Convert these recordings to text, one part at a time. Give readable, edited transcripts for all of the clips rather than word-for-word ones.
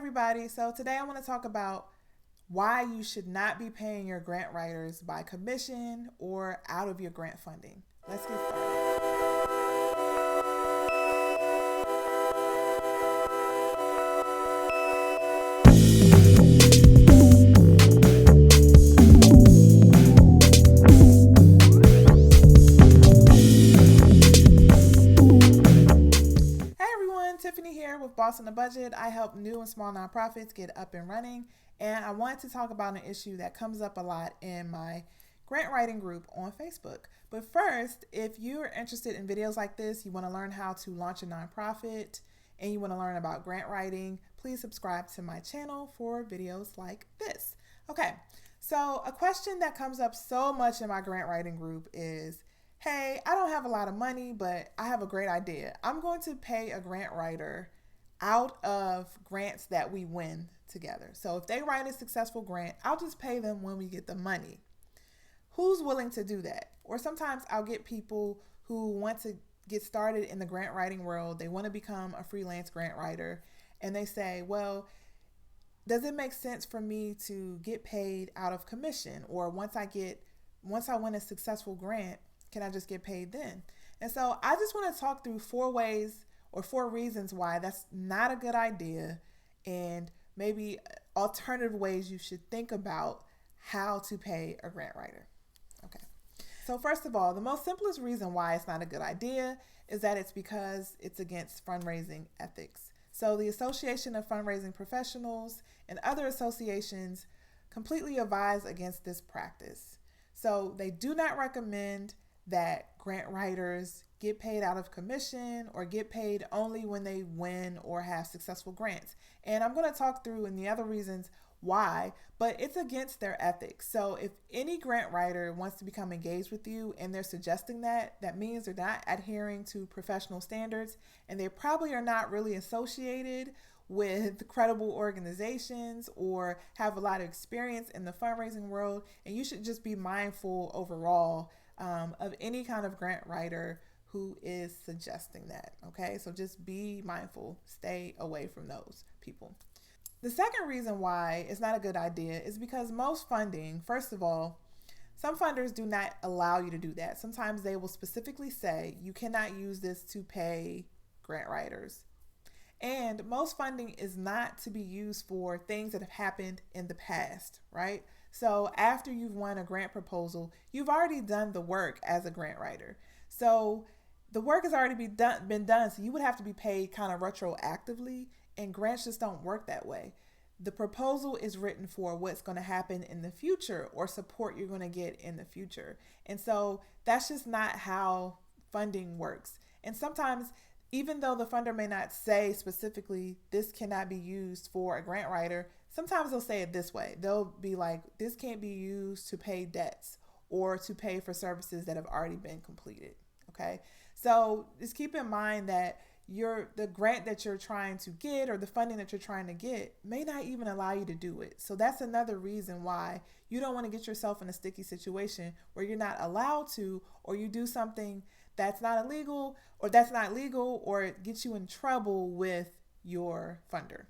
everybody. So today I want to talk about why you should not be paying your grant writers by commission or out of your grant funding. Let's get started. Hey everyone, Tiffany here with Boss on the Budget. I help new and small nonprofits get up and running, and I wanted to talk about an issue that comes up a lot in my grant writing group on Facebook. But first, if you're interested in videos like this, you want to learn how to launch a nonprofit, and you want to learn about grant writing, please subscribe to my channel for videos like this. Okay, so a question that comes up so much in my grant writing group is, hey, I don't have a lot of money, but I have a great idea. I'm going to pay a grant writer out of grants that we win together. So if they write a successful grant, I'll just pay them when we get the money. Who's willing to do that? Or sometimes I'll get people who want to get started in the grant writing world. They want to become a freelance grant writer. And they say, well, does it make sense for me to get paid out of commission? Or once I win a successful grant, can I just get paid then? And so I just want to talk through 4 reasons why that's not a good idea, and maybe alternative ways you should think about how to pay a grant writer. Okay. So first of all, the most simplest reason why it's not a good idea is that it's because it's against fundraising ethics. So the Association of Fundraising Professionals and other associations completely advise against this practice. So they do not recommend that grant writers get paid out of commission or get paid only when they win or have successful grants. And I'm going to talk through and the other reasons why, but it's against their ethics. So if any grant writer wants to become engaged with you and they're suggesting that, that means they're not adhering to professional standards, and they probably are not really associated with credible organizations or have a lot of experience in the fundraising world. And you should just be mindful overall of any kind of grant writer who is suggesting that. Okay, so just be mindful, stay away from those people. The second reason why it's not a good idea is because most funding, first of all, some funders do not allow you to do that. Sometimes they will specifically say you cannot use this to pay grant writers. And most funding is not to be used for things that have happened in the past, right? So after you've won a grant proposal, you've already done the work as a grant writer. So the work has already been done, so you would have to be paid kind of retroactively, and grants just don't work that way. The proposal is written for what's going to happen in the future or support you're going to get in the future. And so that's just not how funding works. And sometimes, even though the funder may not say specifically this cannot be used for a grant writer, sometimes they'll say it this way. They'll be like, this can't be used to pay debts or to pay for services that have already been completed. Okay, so just keep in mind that the grant that you're trying to get or the funding that you're trying to get may not even allow you to do it. So that's another reason why you don't want to get yourself in a sticky situation where you're not allowed to, or you do something that's not illegal or that's not legal, or it gets you in trouble with your funder.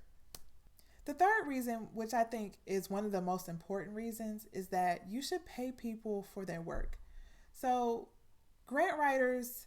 The third reason, which I think is one of the most important reasons, is that you should pay people for their work. So grant writers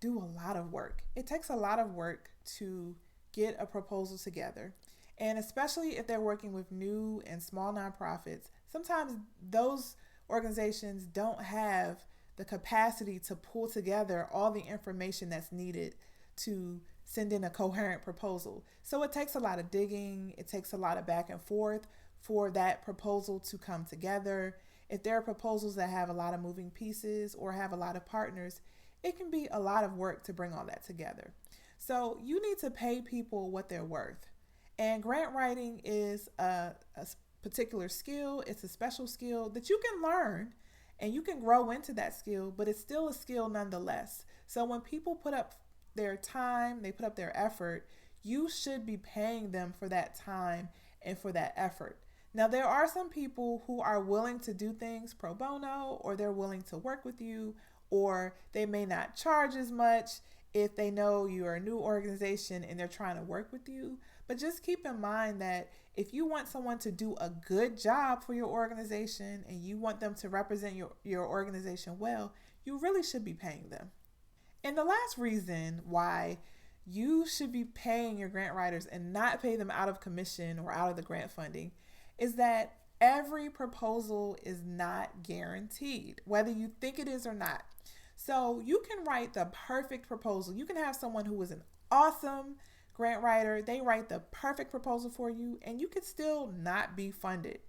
do a lot of work. It takes a lot of work to get a proposal together. And especially if they're working with new and small nonprofits, sometimes those organizations don't have the capacity to pull together all the information that's needed to send in a coherent proposal. So it takes a lot of digging, it takes a lot of back and forth for that proposal to come together. If there are proposals that have a lot of moving pieces or have a lot of partners, it can be a lot of work to bring all that together. So you need to pay people what they're worth. And grant writing is a particular skill. It's a special skill that you can learn and you can grow into that skill, but it's still a skill nonetheless. So when people put up their time, they put up their effort, you should be paying them for that time and for that effort. Now, there are some people who are willing to do things pro bono, or they're willing to work with you, or they may not charge as much if they know you're a new organization and they're trying to work with you. But just keep in mind that if you want someone to do a good job for your organization and you want them to represent your organization well, you really should be paying them. And the last reason why you should be paying your grant writers and not pay them out of commission or out of the grant funding is that every proposal is not guaranteed, whether you think it is or not. So you can write the perfect proposal. You can have someone who is an awesome grant writer. They write the perfect proposal for you, and you could still not be funded.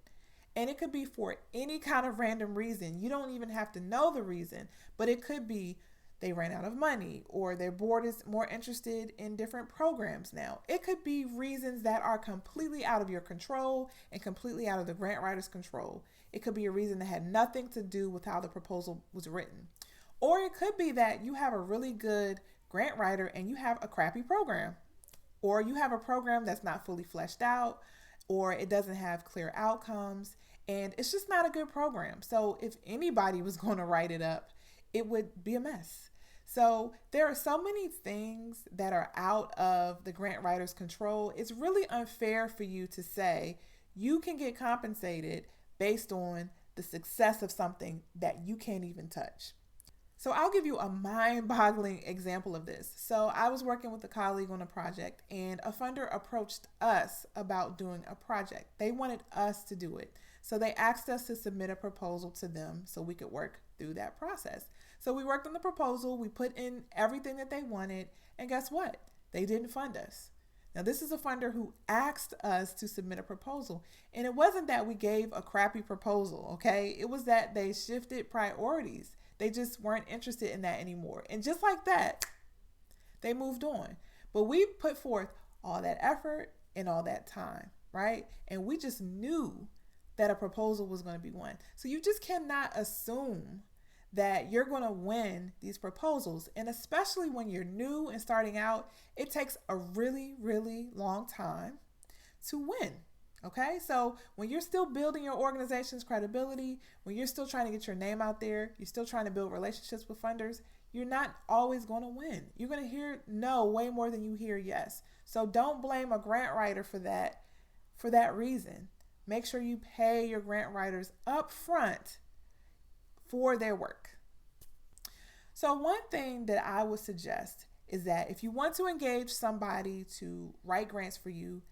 And it could be for any kind of random reason. You don't even have to know the reason, but it could be they ran out of money or their board is more interested in different programs now. It could be reasons that are completely out of your control and completely out of the grant writer's control. It could be a reason that had nothing to do with how the proposal was written. Or it could be that you have a really good grant writer and you have a crappy program. Or you have a program that's not fully fleshed out, or it doesn't have clear outcomes, and it's just not a good program. So if anybody was going to write it up, it would be a mess. So there are so many things that are out of the grant writer's control. It's really unfair for you to say you can get compensated based on the success of something that you can't even touch. So I'll give you a mind-boggling example of this. So I was working with a colleague on a project, and a funder approached us about doing a project. They wanted us to do it. So they asked us to submit a proposal to them so we could work through that process. So we worked on the proposal, we put in everything that they wanted, and guess what? They didn't fund us. Now, this is a funder who asked us to submit a proposal. And it wasn't that we gave a crappy proposal, okay? It was that they shifted priorities. They just weren't interested in that anymore. And just like that, they moved on. But we put forth all that effort and all that time, right? And we just knew that a proposal was going to be won. So you just cannot assume that you're going to win these proposals. And especially when you're new and starting out, it takes a really, really long time to win. Okay, so when you're still building your organization's credibility, when you're still trying to get your name out there, you're still trying to build relationships with funders, you're not always going to win. You're going to hear no way more than you hear yes. So don't blame a grant writer for that reason. Make sure you pay your grant writers up front for their work. So one thing that I would suggest is that if you want to engage somebody to write grants for you,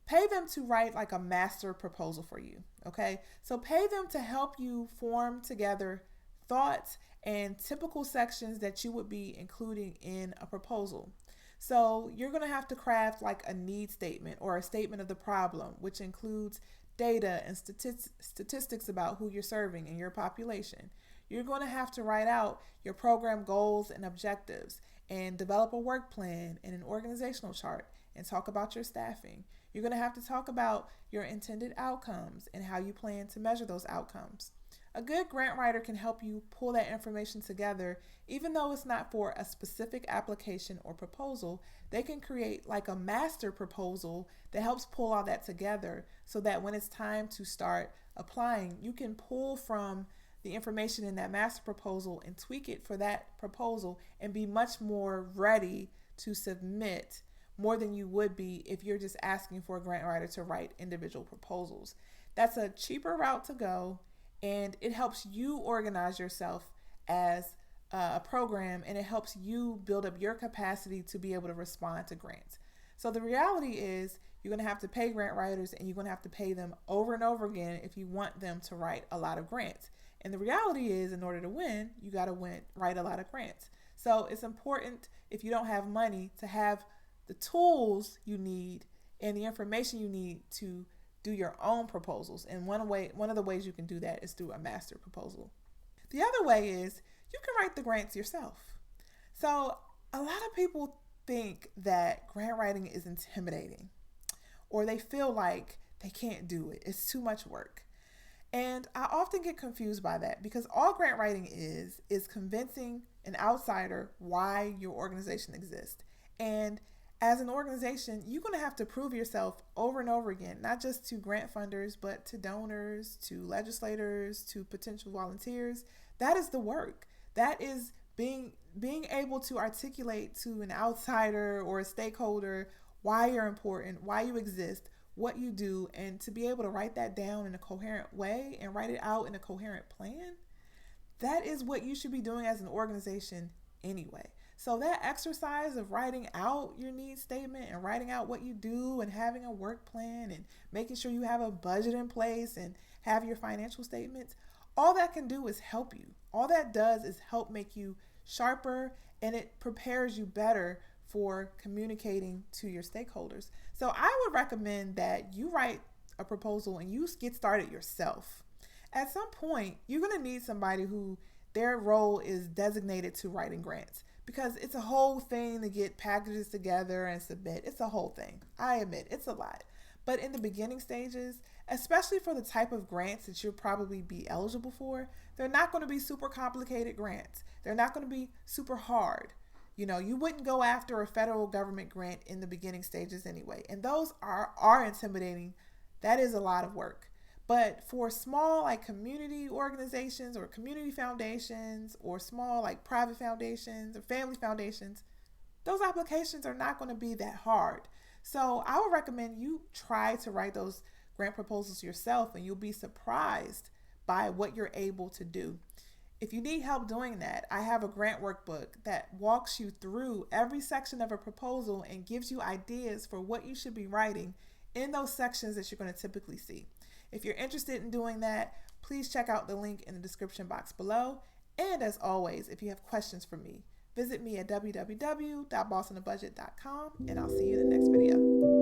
pay them to write like a master proposal for you, okay? So pay them to help you form together thoughts and typical sections that you would be including in a proposal. So you're going to have to craft like a need statement or a statement of the problem, which includes data and statistics about who you're serving and your population. You're going to have to write out your program goals and objectives and develop a work plan and an organizational chart and talk about your staffing. You're going to have to talk about your intended outcomes and how you plan to measure those outcomes. A good grant writer can help you pull that information together, even though it's not for a specific application or proposal. They can create like a master proposal that helps pull all that together so that when it's time to start applying, you can pull from the information in that master proposal and tweak it for that proposal and be much more ready to submit more than you would be if you're just asking for a grant writer to write individual proposals. That's a cheaper route to go, and it helps you organize yourself as a program, and it helps you build up your capacity to be able to respond to grants. So the reality is you're going to have to pay grant writers, and you're going to have to pay them over and over again if you want them to write a lot of grants. And the reality is, in order to win, you got to write a lot of grants. So it's important, if you don't have money, to have the tools you need and the information you need to do your own proposals. And one of the ways you can do that is through a master proposal. The other way is you can write the grants yourself. So a lot of people think that grant writing is intimidating, or they feel like they can't do it. It's too much work. And I often get confused by that, because all grant writing is convincing an outsider why your organization exists. And as an organization, you're going to have to prove yourself over and over again, not just to grant funders, but to donors, to legislators, to potential volunteers. That is the work. That is being able to articulate to an outsider or a stakeholder why you're important, why you exist, what you do, and to be able to write that down in a coherent way and write it out in a coherent plan, that is what you should be doing as an organization anyway. So that exercise of writing out your needs statement and writing out what you do and having a work plan and making sure you have a budget in place and have your financial statements, all that can do is help you. All that does is help make you sharper, and it prepares you better for communicating to your stakeholders. So I would recommend that you write a proposal and you get started yourself. At some point, you're going to need somebody who their role is designated to writing grants, because it's a whole thing to get packages together and submit. It's a whole thing. I admit it's a lot. But in the beginning stages, especially for the type of grants that you'll probably be eligible for, they're not going to be super complicated grants. They're not going to be super hard. You know, you wouldn't go after a federal government grant in the beginning stages anyway. And those are intimidating. That is a lot of work. But for small like community organizations or community foundations or small like private foundations or family foundations, those applications are not going to be that hard. So I would recommend you try to write those grant proposals yourself, and you'll be surprised by what you're able to do. If you need help doing that, I have a grant workbook that walks you through every section of a proposal and gives you ideas for what you should be writing in those sections that you're going to typically see. If you're interested in doing that, please check out the link in the description box below. And as always, if you have questions for me, visit me at www.bossonabudget.com, and I'll see you in the next video.